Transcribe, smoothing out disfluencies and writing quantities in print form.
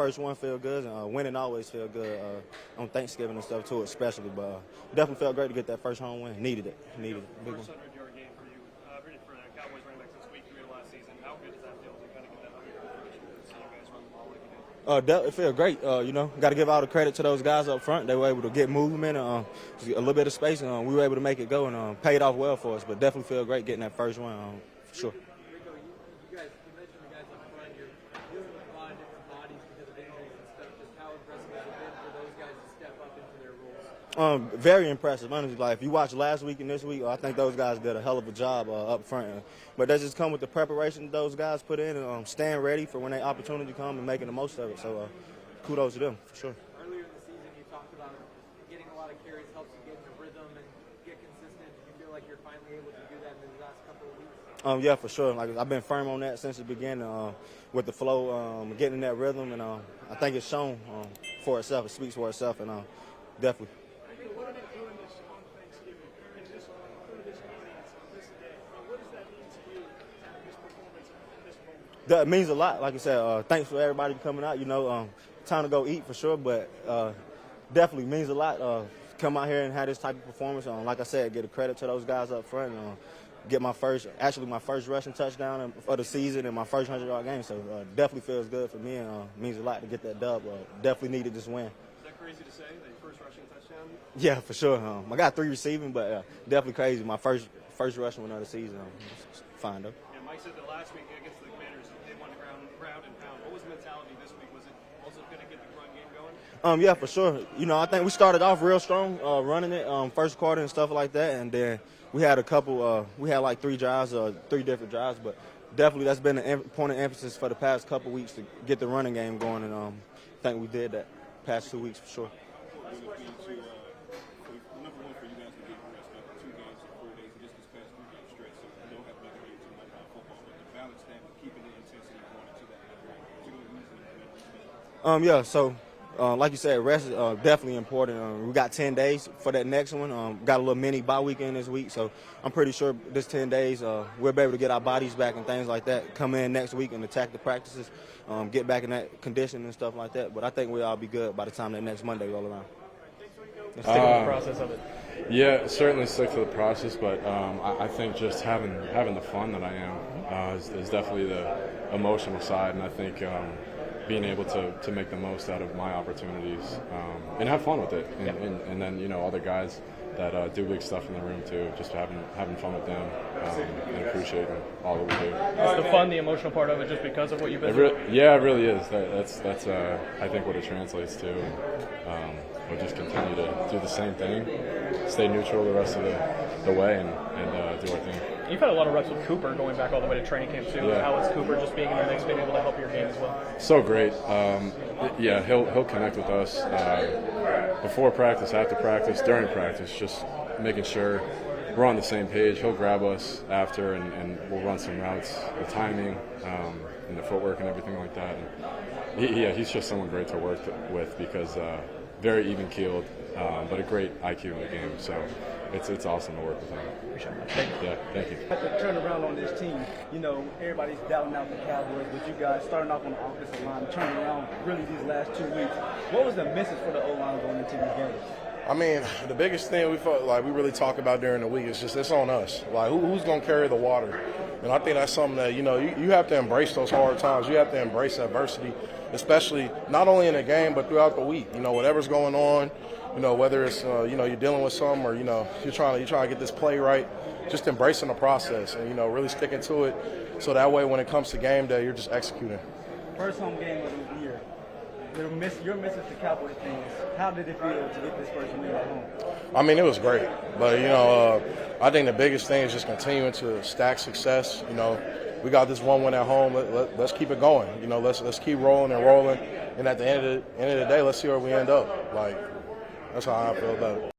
first one feel good, and winning always feel good on Thanksgiving and stuff too, especially. But definitely felt great to get that first home win. Needed it. Big one. First 100-yard game for you. Really for the Cowboys running backs this week, 3 last season. How good does that feel to kind of get that 100-yard progression and see you guys run the ball like you did? It feel great. Got to give all the credit to those guys up front. They were able to get movement, a little bit of space, and we were able to make it go, and paid off well for us. But definitely feel great getting that first one, for sure. Rico, you mentioned the guys up front. You're dealing with a lot of different bodies because of injuries and stuff. Just how impressive has it been for those guys to step up into their roles? Very impressive, honestly. Like, if you watch last week and this week, I think those guys did a hell of a job up front. But that just come with the preparation those guys put in and staying ready for when the opportunity come and making the most of it. So kudos to them, for sure. Earlier in the season, you talked about getting a lot of carries helps you get in a rhythm and get consistent. Do you feel like you're finally able to do that in the last couple of weeks? Yeah, for sure. Like, I've been firm on that since the beginning with the flow, getting in that rhythm, and I think it's shown for itself. It speaks for itself, and definitely. What are they doing this on Thanksgiving and just for this audience on this day? What does that mean to you, this performance in this moment? That means a lot. Like I said, thanks for everybody coming out. Time to go eat for sure, but definitely means a lot. Come out here and have this type of performance. Like I said, get a credit to those guys up front. Get my first rushing touchdown of the season and my first 100-yard game. So definitely feels good for me and means a lot to get that dub. Definitely needed this win. Is that crazy to say, that your first rushing touchdown? Yeah, for sure. I got 3 receiving, but definitely crazy. My first rushing win of the season. Fine, though. Yeah, Mike said that last week against the Commanders, they won the ground and pound. What was the mentality this week? Was it also going to get the run game going? Yeah, for sure. I think we started off real strong, running it first quarter and stuff like that, and then we had a couple. We had like 3 drives, 3 different drives, but definitely that's been an point of emphasis for the past couple weeks to get the running game going, and I think we did that past 2 weeks for sure. Yeah, so like you said, rest is definitely important. We got 10 days for that next one. Got a little mini bye weekend this week, so I'm pretty sure this 10 days we'll be able to get our bodies back and things like that. Come in next week and attack the practices, get back in that condition and stuff like that. But I think we'll all be good by the time that next Monday roll around. Stick with the process of it. Yeah, certainly stick to the process, but I think just having the fun that I am is definitely the emotional side, and I think being able to make the most out of my opportunities and have fun with it, and then other guys that do big stuff in the room too, just having fun with them and appreciating all that we do. Is the fun the emotional part of it just because of what you've been through? Yeah, it really is. That's I think what it translates to. We'll just continue to do the same thing, stay neutral the rest of the way, and do our thing. You've had a lot of reps with Cooper going back all the way to training camp too. Yeah. How is Cooper just being in the mix, being able to help your game as well? So great. Yeah, he'll connect with us before practice, after practice, during practice, just making sure we're on the same page. He'll grab us after, and we'll run some routes, the timing, and the footwork and everything like that. And he's just someone great to work with because very even-keeled, but a great IQ in the game. So it's awesome to work with him. Yeah, thank you. To turn around on this team, everybody's doubting out the Cowboys, but you guys starting off on the offensive line, turning around really these last 2 weeks. What was the message for the O-line going into these games? I mean, the biggest thing we felt like we really talk about during the week is just it's on us. Like, who's going to carry the water? And I think that's something that, you have to embrace those hard times. You have to embrace adversity, especially not only in the game but throughout the week. Whatever's going on, whether it's, you're dealing with something or, you're trying to get this play right, just embracing the process and, really sticking to it so that way when it comes to game day, you're just executing. First home game of the year. Your message to Cowboys fans, how did it feel to get this first win at home? I mean, it was great. But, I think the biggest thing is just continuing to stack success. We got this one win at home. Let's keep it going. Let's keep rolling and rolling. And at the end of the day, let's see where we end up. Like, that's how I feel about it.